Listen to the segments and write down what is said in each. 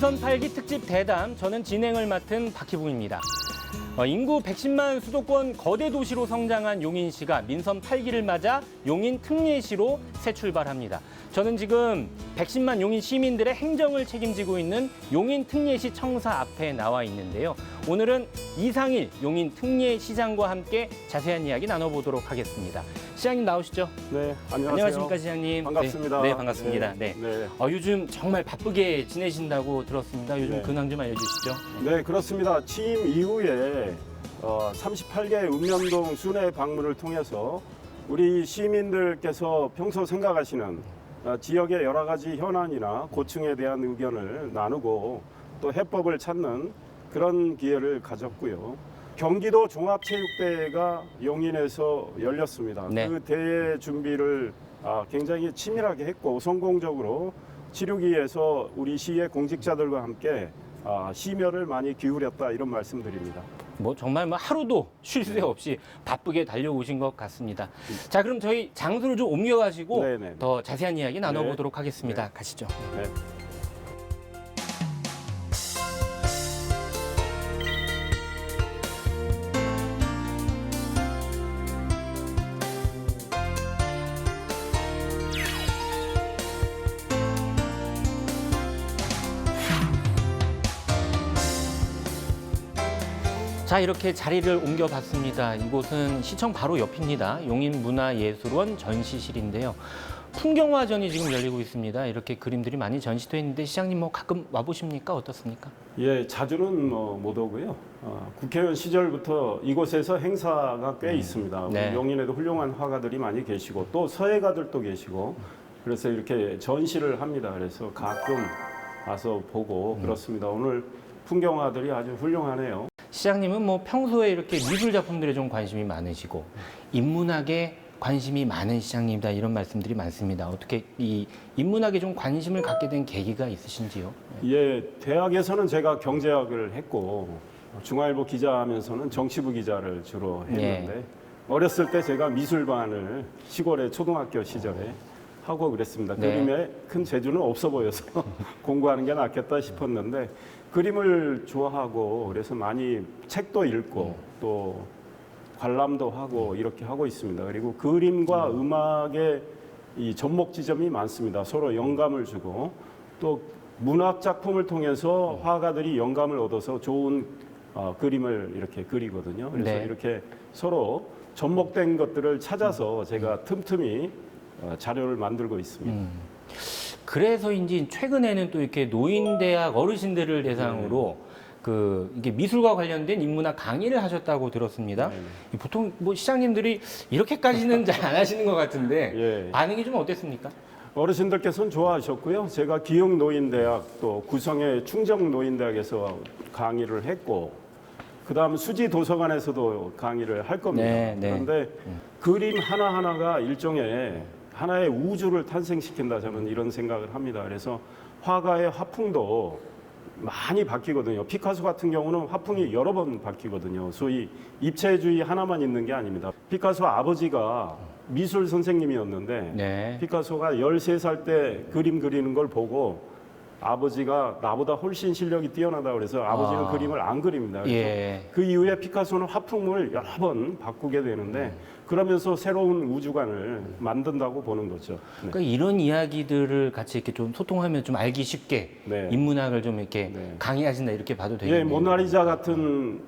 민선 8기 특집 대담, 저는 진행을 맡은 박희붕입니다. 인구 110만 수도권 거대 도시로 성장한 용인시가 민선 8기를 맞아 용인 특례시로 새 출발합니다. 저는 지금 110만 용인 시민들의 행정을 책임지고 있는 용인 특례시 청사 앞에 나와 있는데요. 오늘은 이상일 용인 특례시장과 함께 자세한 이야기 나눠보도록 하겠습니다. 시장님 나오시죠? 네, 안녕하세요. 안녕하십니까, 시장님. 반갑습니다. 네, 반갑습니다. 네. 요즘 정말 바쁘게 지내신다고 들었습니다. 요즘 네. 근황 좀 알려주시죠. 네, 그렇습니다. 취임 이후에 38개 읍면동 순회 방문을 통해서 우리 시민들께서 평소 생각하시는 지역의 여러 가지 현안이나 고충에 대한 의견을 나누고 또 해법을 찾는 그런 기회를 가졌고요. 경기도 종합체육대회가 용인에서 열렸습니다. 네. 그 대회 준비를 굉장히 치밀하게 했고 성공적으로 치르기 위해서 우리 시의 공직자들과 함께 심혈을 많이 기울였다 이런 말씀드립니다. 정말 하루도 쉴 새 없이 바쁘게 달려오신 것 같습니다. 자, 그럼 저희 장소를 좀 옮겨가지고 네네. 더 자세한 이야기 나눠보도록 하겠습니다. 네. 가시죠. 네. 자, 이렇게 자리를 옮겨봤습니다. 이곳은 시청 바로 옆입니다. 용인문화예술원 전시실인데요. 풍경화전이 지금 열리고 있습니다. 이렇게 그림들이 많이 전시되어 있는데 시장님 가끔 와보십니까? 어떻습니까? 예, 자주는 못 오고요. 국회의원 시절부터 이곳에서 행사가 꽤 있습니다. 네. 용인에도 훌륭한 화가들이 많이 계시고 또 서예가들도 계시고 그래서 이렇게 전시를 합니다. 그래서 가끔 와서 보고 그렇습니다. 오늘 풍경화들이 아주 훌륭하네요. 시장님은 평소에 이렇게 미술 작품들에 좀 관심이 많으시고 인문학에 관심이 많은 시장님이다 이런 말씀들이 많습니다. 어떻게 이 인문학에 좀 관심을 갖게 된 계기가 있으신지요? 예, 대학에서는 제가 경제학을 했고 중앙일보 기자하면서는 정치부 기자를 주로 했는데 어렸을 때 제가 미술반을 시골의 초등학교 시절에 하고 그랬습니다. 네. 그림에 큰 재주는 없어 보여서 공부하는 게 낫겠다 싶었는데 그림을 좋아하고 그래서 많이 책도 읽고 또 관람도 하고 이렇게 하고 있습니다. 그리고 그림과 음악의 이 접목 지점이 많습니다. 서로 영감을 주고 또 문학 작품을 통해서 화가들이 영감을 얻어서 좋은 그림을 이렇게 그리거든요. 그래서 네. 이렇게 서로 접목된 것들을 찾아서 제가 틈틈이 자료를 만들고 있습니다. 그래서인지 최근에는 또 이렇게 노인대학 어르신들을 대상으로 이게 미술과 관련된 인문학 강의를 하셨다고 들었습니다. 네네. 보통 시장님들이 이렇게까지는 잘 안 하시는 것 같은데 예. 반응이 좀 어땠습니까? 어르신들께서는 좋아하셨고요. 제가 기흥노인대학 또 구성의 충정노인대학에서 강의를 했고 그다음 수지도서관에서도 강의를 할 겁니다. 네, 네. 그런데 그림 하나하나가 일종의 하나의 우주를 탄생시킨다 저는 이런 생각을 합니다. 그래서 화가의 화풍도 많이 바뀌거든요. 피카소 같은 경우는 화풍이 여러 번 바뀌거든요. 소위 입체주의 하나만 있는 게 아닙니다. 피카소 아버지가 미술 선생님이었는데 네. 피카소가 13살 때 그림 그리는 걸 보고 아버지가 나보다 훨씬 실력이 뛰어나다 그래서 아버지는 그림을 안 그립니다. 그래서 예. 그 이후에 피카소는 화풍을 여러 번 바꾸게 되는데 그러면서 새로운 우주관을 만든다고 보는 거죠. 네. 그러니까 이런 이야기들을 같이 이렇게 좀 소통하면 좀 알기 쉽게 네. 인문학을 좀 이렇게 네. 강의하신다 이렇게 봐도 예, 되겠네요. 모나리자 같은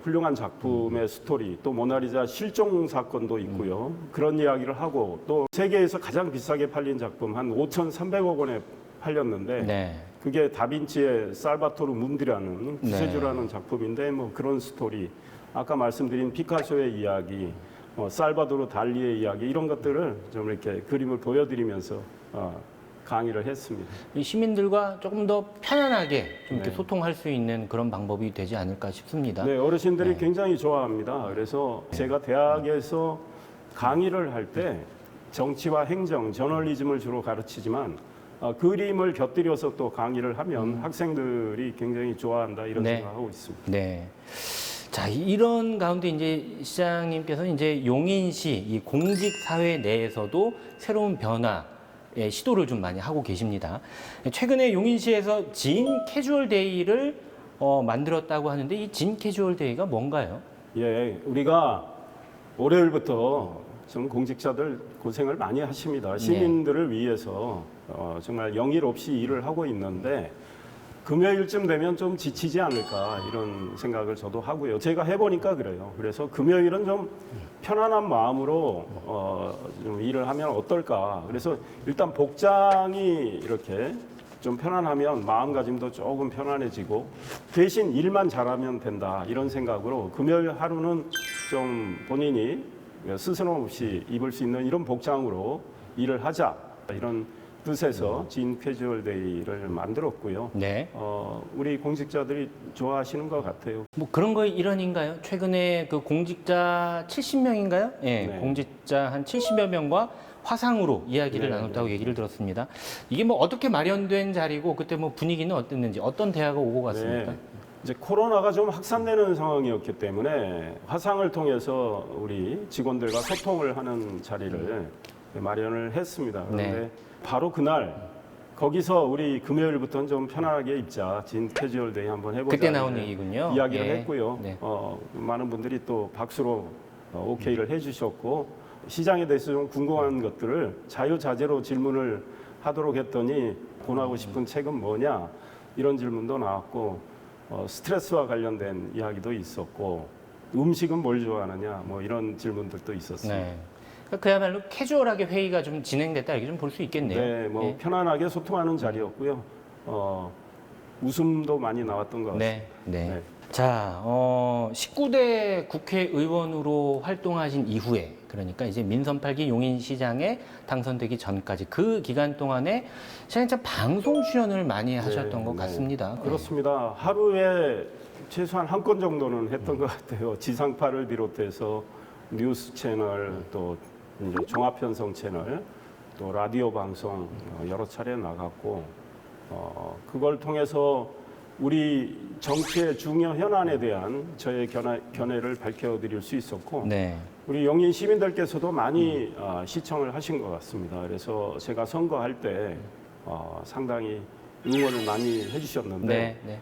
훌륭한 작품의 스토리, 또 모나리자 실종 사건도 있고요. 그런 이야기를 하고 또 세계에서 가장 비싸게 팔린 작품 한 5,300억 원에 팔렸는데 네. 그게 다빈치의 살바토르 문디라는 네. 구세주라는 작품인데 그런 스토리, 아까 말씀드린 피카소의 이야기, 살바도르 달리의 이야기 이런 것들을 좀 이렇게 그림을 보여드리면서 강의를 했습니다. 이 시민들과 조금 더 편안하게 좀 이렇게 네. 소통할 수 있는 그런 방법이 되지 않을까 싶습니다. 네, 어르신들이 굉장히 좋아합니다. 그래서 제가 대학에서 강의를 할 때 정치와 행정, 저널리즘을 주로 가르치지만 그림을 곁들여서 또 강의를 하면 학생들이 굉장히 좋아한다 이런 네. 생각하고 있습니다. 네. 자, 이런 가운데 이제 시장님께서 이제 용인시 이 공직 사회 내에서도 새로운 변화에 시도를 좀 많이 하고 계십니다. 최근에 용인시에서 진 캐주얼 데이를 만들었다고 하는데 이 진 캐주얼 데이가 뭔가요? 예, 우리가 월요일부터 좀 공직자들 고생을 많이 하십니다. 시민들을 위해서 정말 영일 없이 일을 하고 있는데 금요일쯤 되면 좀 지치지 않을까 이런 생각을 저도 하고요. 제가 해보니까 그래요. 그래서 금요일은 좀 편안한 마음으로 좀 일을 하면 어떨까. 그래서 일단 복장이 이렇게 좀 편안하면 마음가짐도 조금 편안해지고 대신 일만 잘하면 된다 이런 생각으로 금요일 하루는 좀 본인이 스스럼 없이 입을 수 있는 이런 복장으로 일을 하자 이런 뜻에서 진 캐주얼 데이를 만들었고요. 네. 우리 공직자들이 좋아하시는 것 같아요. 뭐 그런 거의 일환인가요? 최근에 그 공직자 70명인가요? 예, 네. 공직자 한 70여 명과 화상으로 이야기를 네, 나눴다고 얘기를 들었습니다. 이게 뭐 어떻게 마련된 자리고 그때 뭐 분위기는 어땠는지 어떤 대화가 오고 갔습니까? 네. 이제 코로나가 좀 확산되는 상황이었기 때문에 화상을 통해서 우리 직원들과 소통을 하는 자리를 마련을 했습니다. 그런데 네. 바로 그날 거기서 우리 금요일부터는 좀 편안하게 입자. 진 캐주얼 데이 한번 해보자. 그때 나온 얘기군요. 이야기를 예. 했고요. 네. 많은 분들이 또 박수로 오케이를 해주셨고 시장에 대해서 좀 궁금한 것들을 자유자재로 질문을 하도록 했더니 권하고 싶은 책은 뭐냐 이런 질문도 나왔고 스트레스와 관련된 이야기도 있었고 음식은 뭘 좋아하느냐 뭐 이런 질문들도 있었습니다. 네. 그러니까 그야말로 캐주얼하게 회의가 좀 진행됐다 이렇게 좀 볼 수 있겠네요. 네, 뭐 예. 편안하게 소통하는 자리였고요. 웃음도 많이 나왔던 것 같습니다. 네. 네. 자, 19대 국회의원으로 활동하신 이후에 그러니까 이제 민선 8기 용인시장에 당선되기 전까지 그 기간 동안에 진짜 방송 출연을 많이 하셨던 것 같습니다. 그렇습니다. 하루에 최소한 한 건 정도는 했던 것 같아요. 지상파를 비롯해서 뉴스 채널 또 이제 종합편성 채널 또 라디오 방송 여러 차례 나갔고 그걸 통해서 우리 정치의 중요 현안에 대한 저의 견해를 밝혀드릴 수 있었고 네. 우리 용인 시민들께서도 많이 시청을 하신 것 같습니다. 그래서 제가 선거할 때 상당히 응원을 많이 해주셨는데 네. 네.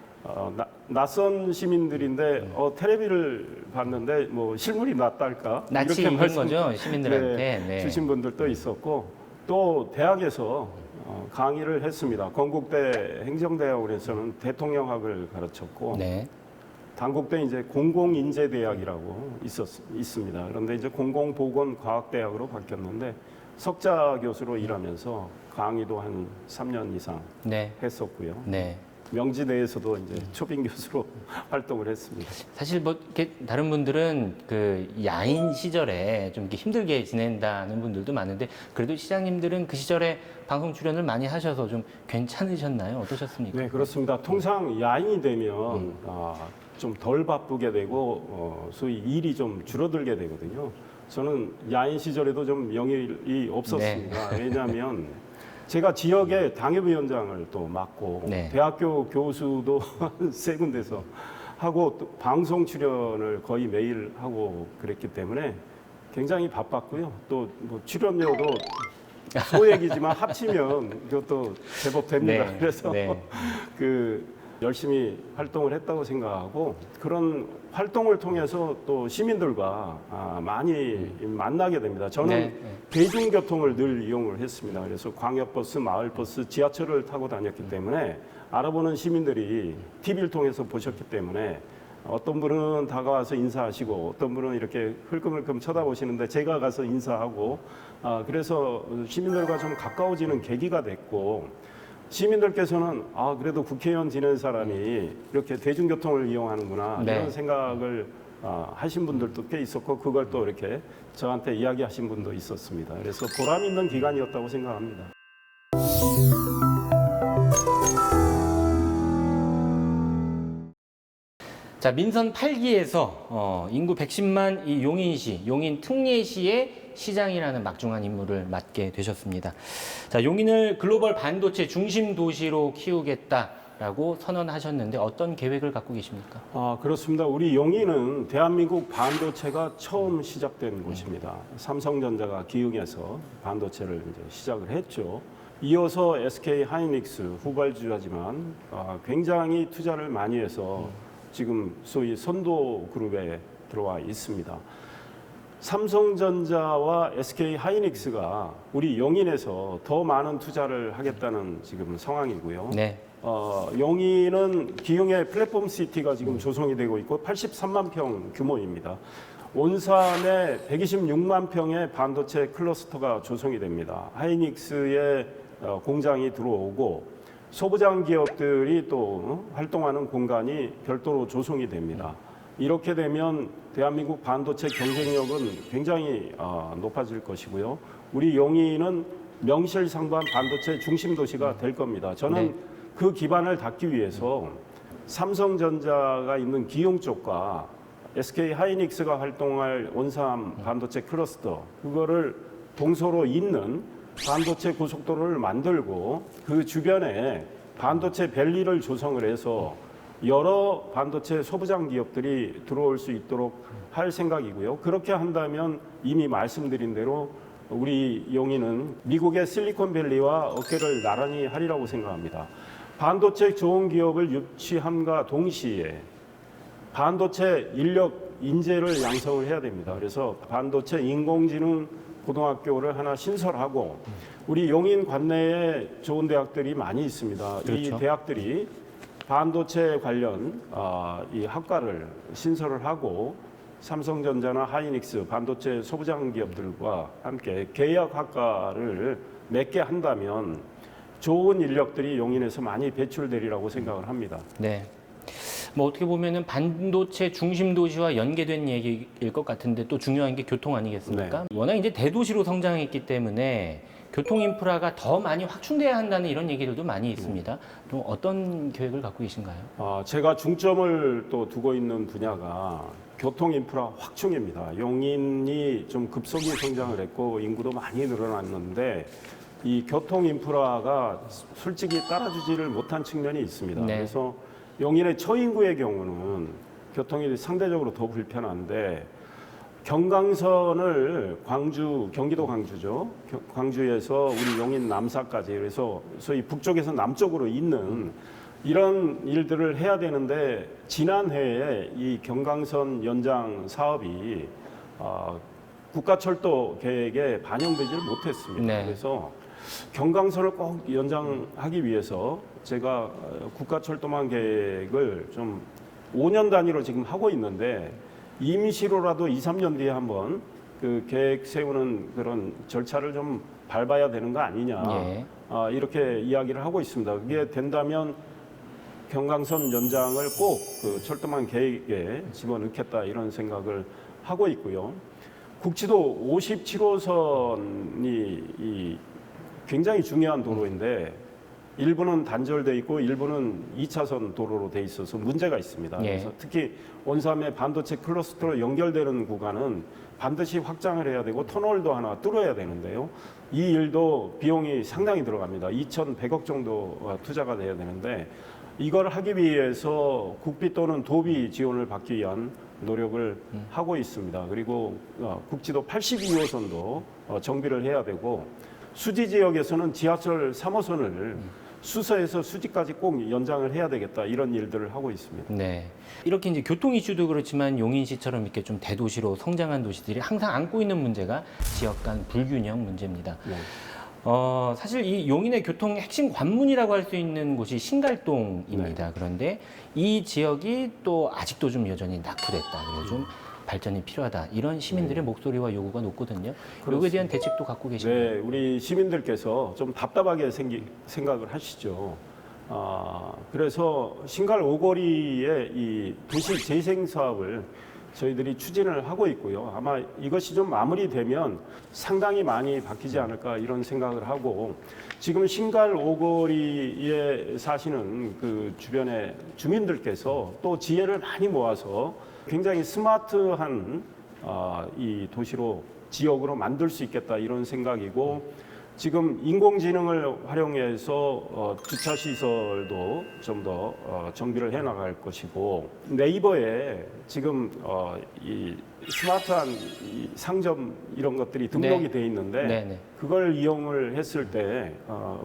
낯선 시민들인데 텔레비를 봤는데 뭐 실물이 낫달까 낯이 이렇게 익은 말씀 거죠 시민들한테. 네. 주신 분들도 있었고 또 대학에서 강의를 했습니다. 건국대 행정대학원에서는 대통령학을 가르쳤고 네. 단국대 이제 공공인재대학이라고 있습니다. 그런데 이제 공공보건과학대학으로 바뀌었는데 석자 교수로 일하면서 강의도 한 3년 이상 네. 했었고요. 네. 명지대에서도 이제 초빙 교수로 활동을 했습니다. 사실 뭐 이렇게 다른 분들은 그 야인 시절에 좀 이렇게 힘들게 지낸다는 분들도 많은데 그래도 시장님들은 그 시절에 방송 출연을 많이 하셔서 좀 괜찮으셨나요? 어떠셨습니까? 네, 그렇습니다. 통상 야인이 되면 좀 덜 바쁘게 되고 소위 일이 좀 줄어들게 되거든요. 저는 야인 시절에도 좀 명일이 없었습니다. 네. 왜냐하면 제가 지역의 당협위원장을 또 맡고 네. 대학교 교수도 세 군데서 하고 또 방송 출연을 거의 매일 하고 그랬기 때문에 굉장히 바빴고요. 또 뭐 출연료도 소액이지만 합치면 이것도 제법 됩니다. 네. 그래서 네. 열심히 활동을 했다고 생각하고 그런 활동을 통해서 또 시민들과 많이 만나게 됩니다. 저는 네. 대중교통을 늘 이용을 했습니다. 그래서 광역버스, 마을버스, 지하철을 타고 다녔기 때문에 알아보는 시민들이 TV를 통해서 보셨기 때문에 어떤 분은 다가와서 인사하시고 어떤 분은 이렇게 흘끔흘끔 쳐다보시는데 제가 가서 인사하고 그래서 시민들과 좀 가까워지는 계기가 됐고 시민들께서는 그래도 국회의원 지낸 사람이 이렇게 대중교통을 이용하는구나 네. 이런 생각을 하신 분들도 꽤 있었고 그걸 또 이렇게 저한테 이야기하신 분도 있었습니다. 그래서 보람 있는 기간이었다고 생각합니다. 자, 민선 8기에서 인구 110만 이 용인시, 용인 특례시의 시장이라는 막중한 임무를 맡게 되셨습니다. 자, 용인을 글로벌 반도체 중심 도시로 키우겠다라고 선언하셨는데 어떤 계획을 갖고 계십니까? 그렇습니다. 우리 용인은 대한민국 반도체가 처음 시작된 곳입니다. 삼성전자가 기흥에서 반도체를 이제 시작을 했죠. 이어서 SK 하이닉스 후발주자지만 굉장히 투자를 많이 해서 지금 소위 선도 그룹에 들어와 있습니다. 삼성전자와 SK 하이닉스가 우리 용인에서 더 많은 투자를 하겠다는 지금 상황이고요. 네. 용인은 기흥의 플랫폼 시티가 지금 조성이 되고 있고 83만 평 규모입니다. 온산에 126만 평의 반도체 클러스터가 조성이 됩니다. 하이닉스의 공장이 들어오고 소부장 기업들이 또 활동하는 공간이 별도로 조성이 됩니다. 이렇게 되면 대한민국 반도체 경쟁력은 굉장히 높아질 것이고요. 우리 용인은 명실상부한 반도체 중심 도시가 될 겁니다. 저는 네. 그 기반을 닦기 위해서 삼성전자가 있는 기흥 쪽과 SK 하이닉스가 활동할 온산 반도체 클러스터 그거를 동서로 잇는 반도체 고속도로를 만들고 그 주변에 반도체 밸리를 조성을 해서 여러 반도체 소부장 기업들이 들어올 수 있도록 할 생각이고요. 그렇게 한다면 이미 말씀드린 대로 우리 용인은 미국의 실리콘밸리와 어깨를 나란히 하리라고 생각합니다. 반도체 좋은 기업을 유치함과 동시에 반도체 인력 인재를 양성을 해야 됩니다. 그래서 반도체 인공지능 고등학교를 하나 신설하고 우리 용인 관내에 좋은 대학들이 많이 있습니다. 그렇죠. 이 대학들이 반도체 관련 이 학과를 신설을 하고 삼성전자나 하이닉스 반도체 소부장 기업들과 함께 계약학과를 맺게 한다면 좋은 인력들이 용인에서 많이 배출되리라고 생각을 합니다. 네. 뭐 어떻게 보면은 반도체 중심 도시와 연계된 얘기일 것 같은데 또 중요한 게 교통 아니겠습니까? 워낙 이제 대도시로 성장했기 때문에 교통 인프라가 더 많이 확충돼야 한다는 이런 얘기들도 많이 있습니다. 또 어떤 계획을 갖고 계신가요? 제가 중점을 또 두고 있는 분야가 교통 인프라 확충입니다. 용인이 좀 급속히 성장을 했고 인구도 많이 늘어났는데 이 교통 인프라가 솔직히 따라주지를 못한 측면이 있습니다. 네. 그래서 용인의 초인구의 경우는 교통이 상대적으로 더 불편한데 경강선을 경기도 광주죠. 광주에서 우리 용인 남사까지 그래서 소위 북쪽에서 남쪽으로 잇는 이런 일들을 해야 되는데 지난해에 이 경강선 연장 사업이 국가철도 계획에 반영되지를 못했습니다. 네. 그래서 경강선을 꼭 연장하기 위해서 제가 국가철도망 계획을 좀 5년 단위로 지금 하고 있는데 임시로라도 2, 3년 뒤에 한번 그 계획 세우는 그런 절차를 좀 밟아야 되는 거 아니냐. 예. 이렇게 이야기를 하고 있습니다. 그게 된다면 경강선 연장을 꼭 그 철도망 계획에 집어넣겠다 이런 생각을 하고 있고요. 국지도 57호선이 굉장히 중요한 도로인데 일부는 단절돼 있고 일부는 2차선 도로로 돼 있어서 문제가 있습니다. 예. 그래서 특히 온삼의 반도체 클러스터로 연결되는 구간은 반드시 확장을 해야 되고 터널도 하나 뚫어야 되는데요. 이 일도 비용이 상당히 들어갑니다. 2,100억 정도 투자가 돼야 되는데 이걸 하기 위해서 국비 또는 도비 지원을 받기 위한 노력을 하고 있습니다. 그리고 국지도 82호선도 정비를 해야 되고 수지 지역에서는 지하철 3호선을 수서에서 수지까지 꼭 연장을 해야 되겠다 이런 일들을 하고 있습니다. 네. 이렇게 이제 교통 이슈도 그렇지만 용인시처럼 이렇게 좀 대도시로 성장한 도시들이 항상 안고 있는 문제가 지역 간 불균형 문제입니다. 네. 사실 이 용인의 교통 핵심 관문이라고 할 수 있는 곳이 신갈동입니다. 네. 그런데 이 지역이 또 아직도 좀 여전히 낙후됐다. 그래서 좀 발전이 필요하다. 이런 시민들의 목소리와 요구가 높거든요. 여기에 대한 대책도 갖고 계신가요? 네, 우리 시민들께서 좀 답답하게 생각을 하시죠. 그래서 신갈 오거리의 이 도시 재생 사업을 저희들이 추진을 하고 있고요. 아마 이것이 좀 마무리되면 상당히 많이 바뀌지 않을까 이런 생각을 하고 지금 신갈 오거리에 사시는 그 주변의 주민들께서 또 지혜를 많이 모아서 굉장히 스마트한 이 도시로 지역으로 만들 수 있겠다 이런 생각이고 지금 인공지능을 활용해서 주차 시설도 좀 더 정비를 해 나갈 것이고 네이버에 지금 이 스마트한 이 상점 이런 것들이 등록이 네. 돼 있는데 네네. 그걸 이용을 했을 때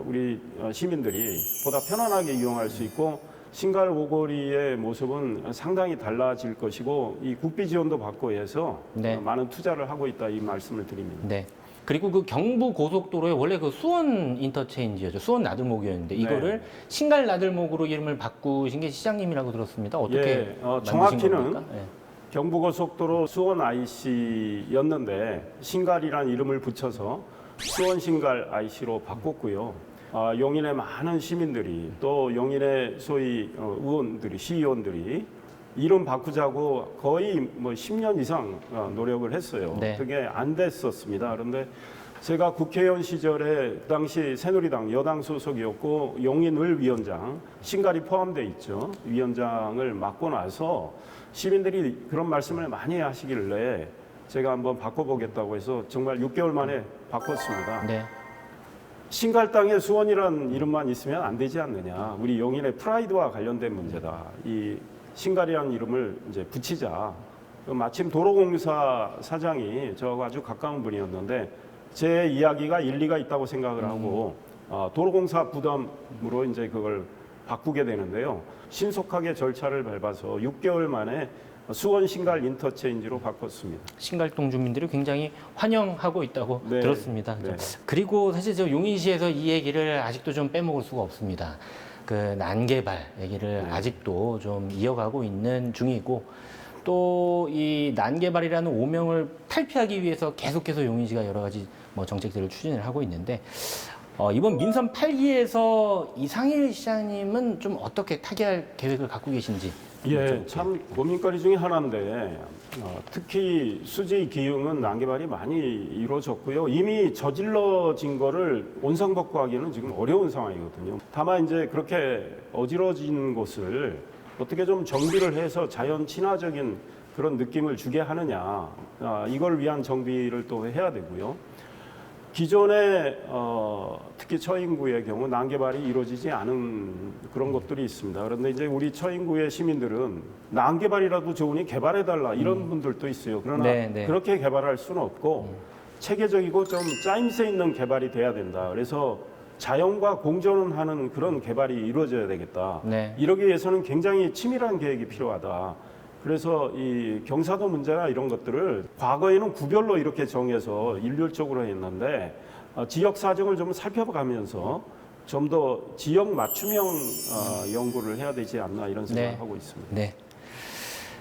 우리 시민들이 보다 편안하게 이용할 수 있고 신갈 오거리의 모습은 상당히 달라질 것이고 이 국비 지원도 받고 해서 네. 많은 투자를 하고 있다 이 말씀을 드립니다. 네. 그리고 그 경부 고속도로에 원래 그 수원 인터체인지였죠. 수원 나들목이었는데 이거를 네. 신갈 나들목으로 이름을 바꾸신 게 시장님이라고 들었습니다. 어떻게 예, 만드신 정확히는 겁니까? 예. 경부고속도로 수원 IC였는데 신갈이란 이름을 붙여서 수원 신갈 IC로 바꿨고요. 용인의 많은 시민들이 또 용인의 소위 의원들이 시의원들이 이름 바꾸자고 거의 뭐 10년 이상 노력을 했어요. 네. 그게 안 됐었습니다. 그런데 제가 국회의원 시절에 당시 새누리당 여당 소속이었고 용인을 위원장, 신갈이 포함돼 있죠. 위원장을 맡고 나서 시민들이 그런 말씀을 많이 하시길래 제가 한번 바꿔보겠다고 해서 정말 6개월 만에 바꿨습니다. 네. 신갈 땅에 수원이라는 이름만 있으면 안 되지 않느냐. 우리 용인의 프라이드와 관련된 문제다. 이 신갈이라는 이름을 이제 붙이자. 마침 도로공사 사장이 저하고 아주 가까운 분이었는데 제 이야기가 일리가 있다고 생각을 하고 도로공사 부담으로 이제 그걸 바꾸게 되는데요. 신속하게 절차를 밟아서 6개월 만에 수원 신갈 인터체인지로 바꿨습니다. 신갈동 주민들이 굉장히 환영하고 있다고 네. 들었습니다. 네. 그리고 사실 저 용인시에서 이 얘기를 아직도 좀 빼먹을 수가 없습니다. 그 난개발 얘기를 아직도 좀 이어가고 있는 중이고 또 이 난개발이라는 오명을 탈피하기 위해서 계속해서 용인시가 여러 가지 뭐 정책들을 추진을 하고 있는데 이번 민선 8기에서 이상일 시장님은 좀 어떻게 타개할 계획을 갖고 계신지. 예, 참 고민거리 중에 하나인데 특히 수지 기흥은 난개발이 많이 이루어졌고요. 이미 저질러진 거를 원상복구하기는 지금 어려운 상황이거든요. 다만 이제 그렇게 어지러진 곳을 어떻게 좀 정비를 해서 자연 친화적인 그런 느낌을 주게 하느냐, 이걸 위한 정비를 또 해야 되고요. 기존에 특히 처인구의 경우 난개발이 이루어지지 않은 그런 것들이 있습니다. 그런데 이제 우리 처인구의 시민들은 난개발이라도 좋으니 개발해달라 이런 분들도 있어요. 그러나 네. 그렇게 개발할 수는 없고 체계적이고 좀 짜임새 있는 개발이 돼야 된다. 그래서 자연과 공존하는 그런 개발이 이루어져야 되겠다. 네. 이러기 위해서는 굉장히 치밀한 계획이 필요하다. 그래서 이 경사도 문제나 이런 것들을 과거에는 구별로 이렇게 정해서 일률적으로 했는데 지역 사정을 좀 살펴가면서 좀 더 지역 맞춤형 연구를 해야 되지 않나 이런 생각을 하고 있습니다. 네.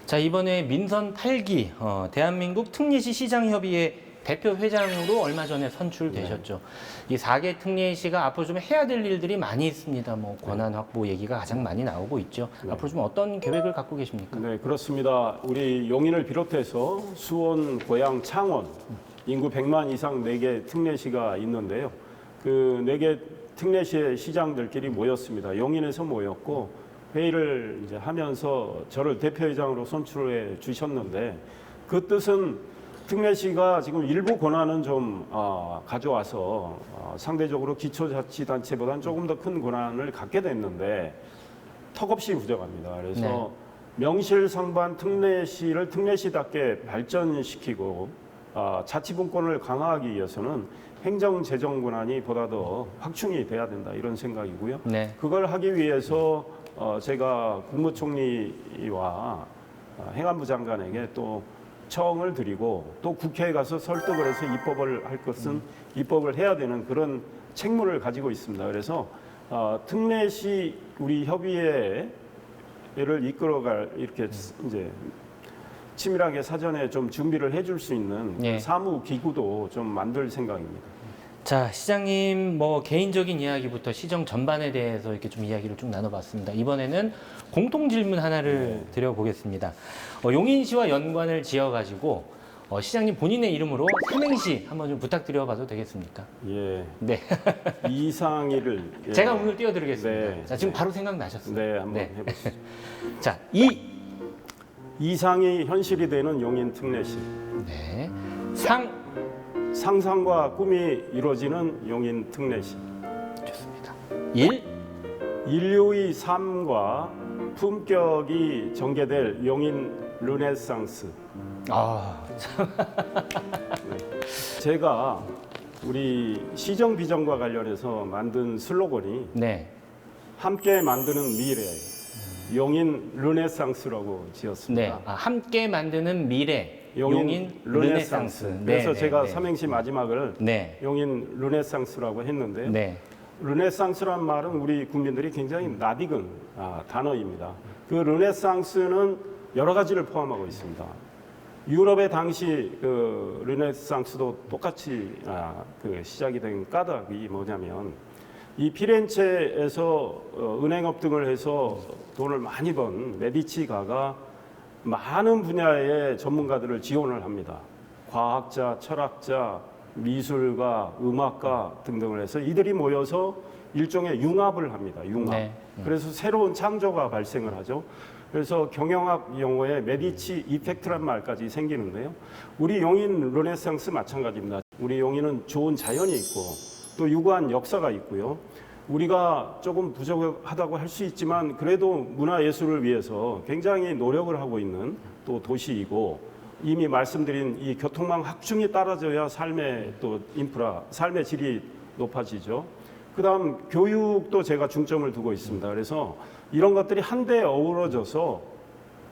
자, 이번에 민선 8기 대한민국 특례시 시장협의회 대표 회장으로 얼마 전에 선출되셨죠. 이 4개 특례시가 앞으로 좀 해야 될 일들이 많이 있습니다. 뭐 권한 확보 얘기가 가장 많이 나오고 있죠. 앞으로 좀 어떤 계획을 갖고 계십니까? 네, 그렇습니다. 우리 용인을 비롯해서 수원, 고양, 창원 인구 100만 이상 4개 특례시가 있는데요. 그 4개 특례시의 시장들끼리 모였습니다. 용인에서 모였고 회의를 이제 하면서 저를 대표회장으로 선출해 주셨는데 그 뜻은 특례시가 지금 일부 권한은 좀 가져와서 상대적으로 기초자치단체보다는 조금 더 큰 권한을 갖게 됐는데 턱없이 부족합니다. 그래서 네. 명실상부한 특례시를 특례시답게 발전시키고 자치분권을 강화하기 위해서는 행정재정 권한이 보다 더 확충이 돼야 된다 이런 생각이고요. 네. 그걸 하기 위해서 제가 국무총리와 행안부 장관에게 또 청을 드리고 또 국회에 가서 설득을 해서 입법을 할 것은 입법을 해야 되는 그런 책무를 가지고 있습니다. 그래서 특례시 우리 협의회를 이끌어갈 이렇게 이제 치밀하게 사전에 좀 준비를 해줄 수 있는 예. 사무 기구도 좀 만들 생각입니다. 자, 시장님 뭐 개인적인 이야기부터 시정 전반에 대해서 이렇게 좀 이야기를 쭉 나눠봤습니다. 이번에는 공통 질문 하나를 드려보겠습니다. 용인시와 연관을 지어가지고 시장님 본인의 이름으로 삼행시 한번 좀 부탁드려봐도 되겠습니까? 예, 네, 이상희를 예. 제가 오늘 띄워드리겠습니다. 네. 자, 지금 바로 생각나셨어요. 네, 한번 해보시죠. 자, 이상이 현실이 되는 용인 특례시. 네, 상상과 꿈이 이루어지는 용인 특례시. 좋습니다. 1. 인류의 삶과 품격이 전개될 용인 르네상스. 아, 제가 우리 시정 비전과 관련해서 만든 슬로건이 네. 함께 만드는 미래, 용인 르네상스라고 네. 지었습니다. 아, 함께 만드는 미래. 용인 르네상스. 그래서 제가 삼행시 마지막을 네. 용인 르네상스라고 했는데요. 네. 르네상스란 말은 우리 국민들이 굉장히 낯익은 단어입니다. 그 르네상스는 여러 가지를 포함하고 있습니다. 유럽의 당시 그 르네상스도 똑같이 그 시작이 된 까닭이 뭐냐면 이 피렌체에서 은행업 등을 해서 돈을 많이 번 메디치가가 많은 분야의 전문가들을 지원을 합니다. 과학자, 철학자, 미술가, 음악가 등등을 해서 이들이 모여서 일종의 융합을 합니다. 융합. 네. 그래서 새로운 창조가 발생을 하죠. 그래서 경영학 용어에 메디치 이펙트란 말까지 생기는데요. 우리 용인 르네상스 마찬가지입니다. 우리 용인은 좋은 자연이 있고 또 유구한 역사가 있고요. 우리가 조금 부족하다고 할 수 있지만 그래도 문화예술을 위해서 굉장히 노력을 하고 있는 또 도시이고 이미 말씀드린 이 교통망 확충이 따라져야 삶의 또 인프라, 삶의 질이 높아지죠. 그다음 교육도 제가 중점을 두고 있습니다. 그래서 이런 것들이 한데 어우러져서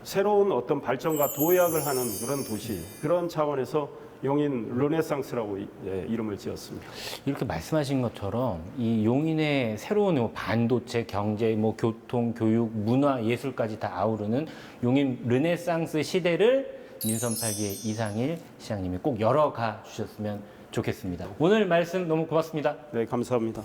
새로운 어떤 발전과 도약을 하는 그런 도시, 그런 차원에서 용인 르네상스라고 이름을 지었습니다. 이렇게 말씀하신 것처럼 이 용인의 새로운 반도체, 경제, 교통, 교육, 문화, 예술까지 다 아우르는 용인 르네상스 시대를 민선 8기의 이상일 시장님이 꼭 열어가 주셨으면 좋겠습니다. 오늘 말씀 너무 고맙습니다. 네, 감사합니다.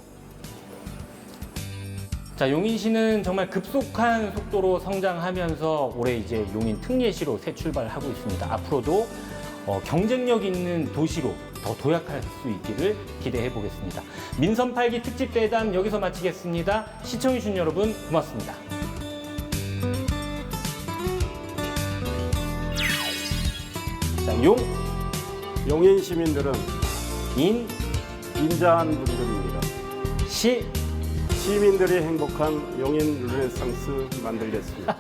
자, 용인시는 정말 급속한 속도로 성장하면서 올해 이제 용인 특례시로 새 출발하고 있습니다. 앞으로도 경쟁력 있는 도시로 더 도약할 수 있기를 기대해 보겠습니다. 민선 8기 특집 대담 여기서 마치겠습니다. 시청해주신 여러분 고맙습니다. 자, 용인 시민들은 인자한 분들입니다. 시 시민들이 행복한 용인 르네상스 만들겠습니다.